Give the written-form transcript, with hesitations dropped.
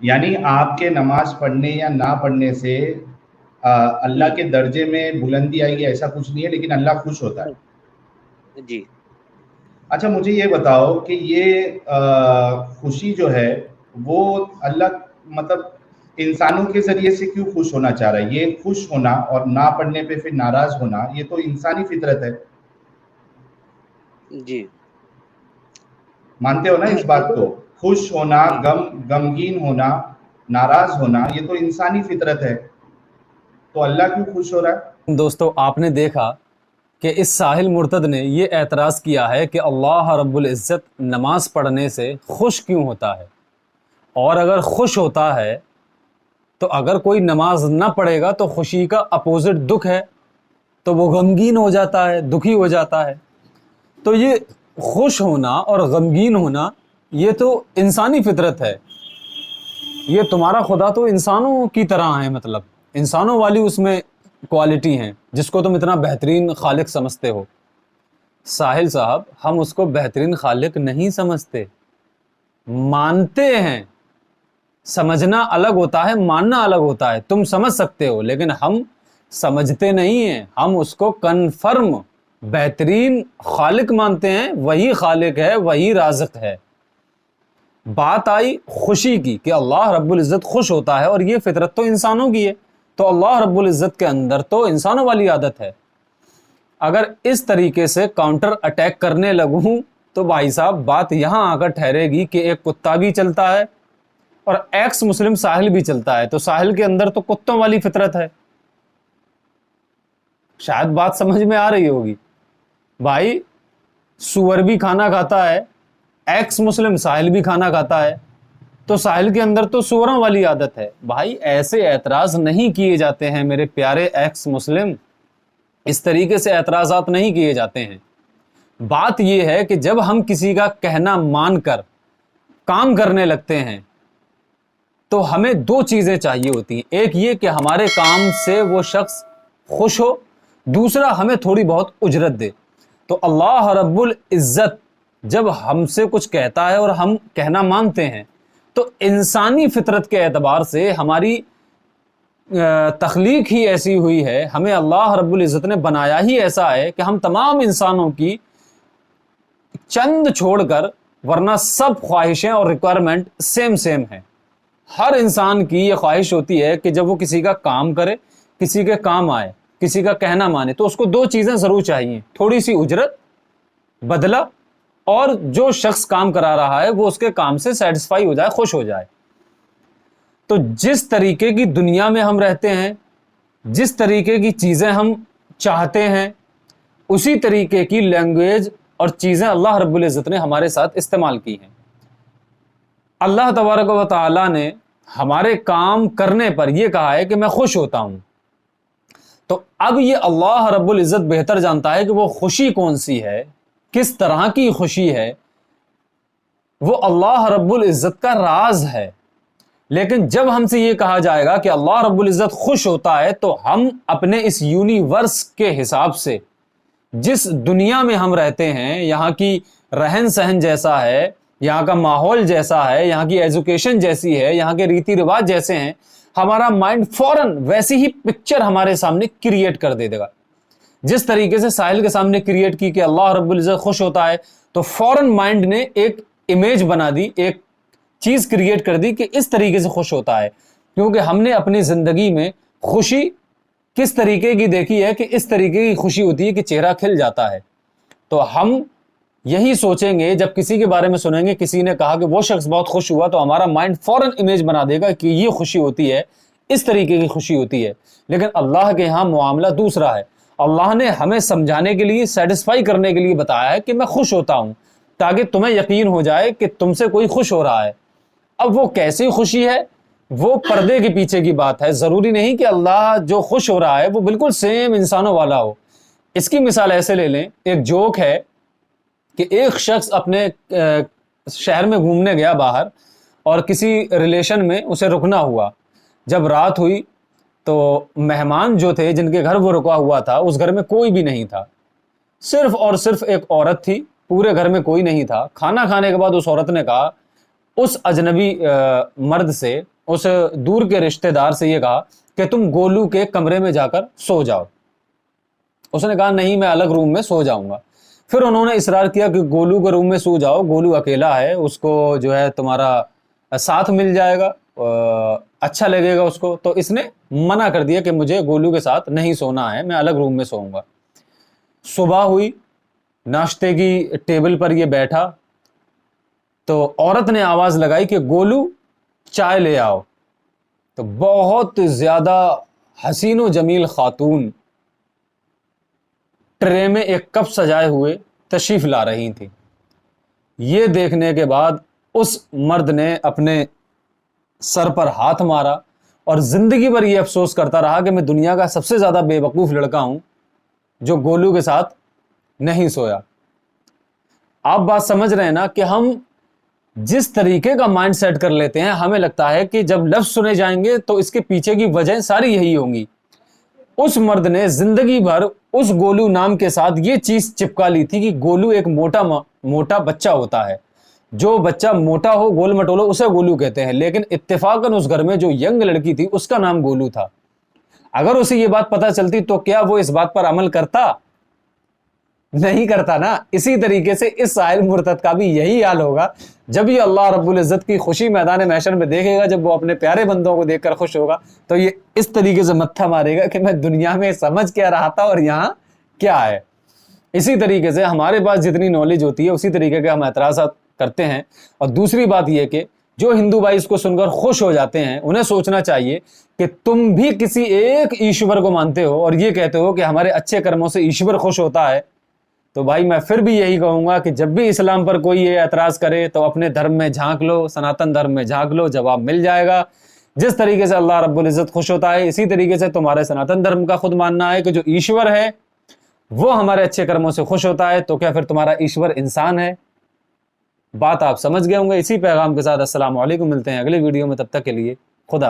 یعنی آپ کے نماز پڑھنے یا نہ پڑھنے سے اللہ کے درجے میں بلندی آئے گی ایسا کچھ نہیں ہے، لیکن اللہ خوش ہوتا ہے۔ جی اچھا مجھے یہ بتاؤ کہ یہ خوشی جو ہے وہ اللہ مطلب انسانوں کے ذریعے سے کیوں خوش ہونا چاہ رہا ہے؟ یہ خوش ہونا اور نہ پڑھنے پہ پھر ناراض ہونا یہ تو انسانی فطرت ہے، جی مانتے ہو نا اس بات کو؟ دیکھو خوش ہونا، جی غمگین ہونا، ناراض ہونا یہ تو انسانی فطرت ہے، تو اللہ کیوں خوش ہو رہا ہے؟ دوستو آپ نے دیکھا کہ اس ساحل مرتد نے یہ اعتراض کیا ہے کہ اللہ رب العزت نماز پڑھنے سے خوش کیوں ہوتا ہے، اور اگر خوش ہوتا ہے تو اگر کوئی نماز نہ پڑھے گا تو خوشی کا اپوزٹ دکھ ہے، تو وہ غمگین ہو جاتا ہے، دکھی ہو جاتا ہے۔ تو یہ خوش ہونا اور غمگین ہونا یہ تو انسانی فطرت ہے، یہ تمہارا خدا تو انسانوں کی طرح ہے، مطلب انسانوں والی اس میں کوالٹی ہیں جس کو تم اتنا بہترین خالق سمجھتے ہو۔ ساحل صاحب ہم اس کو بہترین خالق نہیں سمجھتے، مانتے ہیں۔ سمجھنا الگ ہوتا ہے، ماننا الگ ہوتا ہے۔ تم سمجھ سکتے ہو لیکن ہم سمجھتے نہیں ہیں، ہم اس کو کنفرم بہترین خالق مانتے ہیں، وہی خالق ہے، وہی رازق ہے۔ بات آئی خوشی کی کہ اللہ رب العزت خوش ہوتا ہے، اور یہ فطرت تو انسانوں کی ہے، تو اللہ رب العزت کے اندر تو انسانوں والی عادت ہے۔ اگر اس طریقے سے کاؤنٹر اٹیک کرنے لگوں تو بھائی صاحب بات یہاں آ کر ٹھہرے گی کہ ایک کتا بھی چلتا ہے اور ایکس مسلم ساحل بھی چلتا ہے، تو ساحل کے اندر تو کتوں والی فطرت ہے۔ شاید بات سمجھ میں آ رہی ہوگی۔ بھائی سور بھی کھانا کھاتا ہے، ایکس مسلم ساحل بھی کھانا کھاتا ہے، تو ساحل کے اندر تو سوروں والی عادت ہے۔ بھائی ایسے اعتراض نہیں کیے جاتے ہیں میرے پیارے ایکس مسلم، اس طریقے سے اعتراضات نہیں کیے جاتے ہیں۔ بات یہ ہے کہ جب ہم کسی کا کہنا مان کر کام کرنے لگتے ہیں تو ہمیں دو چیزیں چاہیے ہوتی ہیں، ایک یہ کہ ہمارے کام سے وہ شخص خوش ہو، دوسرا ہمیں تھوڑی بہت اجرت دے۔ تو اللہ رب العزت جب ہم سے کچھ کہتا ہے اور ہم کہنا مانتے ہیں تو انسانی فطرت کے اعتبار سے ہماری تخلیق ہی ایسی ہوئی ہے، ہمیں اللہ رب العزت نے بنایا ہی ایسا ہے کہ ہم تمام انسانوں کی چند چھوڑ کر ورنہ سب خواہشیں اور ریکوائرمنٹ سیم ہیں۔ ہر انسان کی یہ خواہش ہوتی ہے کہ جب وہ کسی کا کام کرے، کسی کے کام آئے، کسی کا کہنا مانے، تو اس کو دو چیزیں ضرور چاہیے، تھوڑی سی اجرت، بدلہ، اور جو شخص کام کرا رہا ہے وہ اس کے کام سے سیٹسفائی ہو جائے، خوش ہو جائے۔ تو جس طریقے کی دنیا میں ہم رہتے ہیں، جس طریقے کی چیزیں ہم چاہتے ہیں، اسی طریقے کی لینگویج اور چیزیں اللہ رب العزت نے ہمارے ساتھ استعمال کی ہیں۔ اللہ تبارک و تعالی نے ہمارے کام کرنے پر یہ کہا ہے کہ میں خوش ہوتا ہوں۔ تو اب یہ اللہ رب العزت بہتر جانتا ہے کہ وہ خوشی کون سی ہے، کس طرح کی خوشی ہے، وہ اللہ رب العزت کا راز ہے۔ لیکن جب ہم سے یہ کہا جائے گا کہ اللہ رب العزت خوش ہوتا ہے تو ہم اپنے اس یونیورس کے حساب سے، جس دنیا میں ہم رہتے ہیں، یہاں کی رہن سہن جیسا ہے، یہاں کا ماحول جیسا ہے، یہاں کی ایجوکیشن جیسی ہے، یہاں کے ریتی رواج جیسے ہیں، ہمارا مائنڈ فوراً ویسی ہی پکچر ہمارے سامنے کریٹ کر دے گا۔ جس طریقے سے ساحل کے سامنے کریٹ کی کہ اللہ رب العزت خوش ہوتا ہے، تو فوراً مائنڈ نے ایک امیج بنا دی، ایک چیز کریٹ کر دی کہ اس طریقے سے خوش ہوتا ہے، کیونکہ ہم نے اپنی زندگی میں خوشی کس طریقے کی دیکھی ہے کہ اس طریقے کی خوشی ہوتی ہے کہ چہرہ کھل جاتا ہے۔ تو ہم یہی سوچیں گے، جب کسی کے بارے میں سنیں گے کسی نے کہا کہ وہ شخص بہت خوش ہوا، تو ہمارا مائنڈ فوراً امیج بنا دے گا کہ یہ خوشی ہوتی ہے، اس طریقے کی خوشی ہوتی ہے۔ لیکن اللہ کے ہاں معاملہ دوسرا ہے۔ اللہ نے ہمیں سمجھانے کے لیے، سیٹسفائی کرنے کے لیے بتایا ہے کہ میں خوش ہوتا ہوں، تاکہ تمہیں یقین ہو جائے کہ تم سے کوئی خوش ہو رہا ہے۔ اب وہ کیسی خوشی ہے وہ پردے کے پیچھے کی بات ہے، ضروری نہیں کہ اللہ جو خوش ہو رہا ہے وہ بالکل سیم انسانوں والا ہو۔ اس کی مثال ایسے لے لیں، ایک جوک ہے کہ ایک شخص اپنے شہر میں گھومنے گیا باہر، اور کسی ریلیشن میں اسے رکنا ہوا۔ جب رات ہوئی تو مہمان جو تھے جن کے گھر وہ رکا ہوا تھا، اس گھر میں کوئی بھی نہیں تھا، صرف اور صرف ایک عورت تھی، پورے گھر میں کوئی نہیں تھا۔ کھانا کھانے کے بعد اس عورت نے کہا اس اجنبی مرد سے اس دور کے رشتہ دار سے یہ کہا کہ تم گولو کے کمرے میں جا کر سو جاؤ. اس نے کہا نہیں میں الگ روم میں سو جاؤں گا. پھر انہوں نے اصرار کیا کہ گولو کے روم میں سو جاؤ, گولو اکیلا ہے, اس کو جو ہے تمہارا ساتھ مل جائے گا, اچھا لگے گا اس کو. تو اس نے منع کر دیا کہ مجھے گولو کے ساتھ نہیں سونا ہے, میں الگ روم میں سوؤں گا. صبح ہوئی, ناشتے کی ٹیبل پر یہ بیٹھا تو عورت نے آواز لگائی کہ گولو چائے لے آؤ. تو بہت زیادہ حسین و جمیل خاتون ٹرے میں ایک کپ سجائے ہوئے تشریف لا رہی تھی. یہ دیکھنے کے بعد اس مرد نے اپنے سر پر ہاتھ مارا اور زندگی بھر یہ افسوس کرتا رہا کہ میں دنیا کا سب سے زیادہ بے وقوف لڑکا ہوں جو گولو کے ساتھ نہیں سویا. آپ بات سمجھ رہے ہیں نا کہ ہم جس طریقے کا مائنڈ سیٹ کر لیتے ہیں, ہمیں لگتا ہے کہ جب لفظ سنے جائیں گے تو اس کے پیچھے کی وجہ ساری یہی ہوں گی. اس مرد نے زندگی بھر اس گولو نام کے ساتھ یہ چیز چپکا لی تھی کہ گولو ایک موٹا بچہ ہوتا ہے, جو بچہ موٹا ہو گول مٹول ہو اسے گولو کہتے ہیں. لیکن اتفاقاً اس گھر میں جو ینگ لڑکی تھی اس کا نام گولو تھا. اگر اسے یہ بات پتہ چلتی تو کیا وہ اس بات پر عمل کرتا؟ نہیں کرتا نا. اسی طریقے سے اس سائل مرتد کا بھی یہی حال ہوگا. جب یہ اللہ رب العزت کی خوشی میدان محشر میں دیکھے گا, جب وہ اپنے پیارے بندوں کو دیکھ کر خوش ہوگا, تو یہ اس طریقے سے متھا مارے گا کہ میں دنیا میں سمجھ کیا رہا تھا اور یہاں کیا ہے. اسی طریقے سے ہمارے پاس جتنی نالج ہوتی ہے اسی طریقے کے ہم اعتراضات کرتے ہیں. اور دوسری بات یہ کہ جو ہندو بھائی اس کو سن کر خوش ہو جاتے ہیں, انہیں سوچنا چاہیے کہ تم بھی کسی ایک ایشور کو مانتے ہو اور یہ کہتے ہو کہ ہمارے اچھے کرموں سے ایشور خوش ہوتا ہے. تو بھائی میں پھر بھی یہی کہوں گا کہ جب بھی اسلام پر کوئی یہ اعتراض کرے تو اپنے دھرم میں جھانک لو, سناتن دھرم میں جھانک لو, جواب مل جائے گا. جس طریقے سے اللہ رب العزت خوش ہوتا ہے اسی طریقے سے تمہارے سناتن دھرم کا خود ماننا ہے کہ جو ایشور ہے وہ ہمارے اچھے کرموں سے خوش ہوتا ہے. تو کیا پھر تمہارا ایشور انسان ہے؟ بات آپ سمجھ گئے ہوں گے. اسی پیغام کے ساتھ السلام علیکم, ملتے ہیں اگلی ویڈیو میں, تب تک کے لیے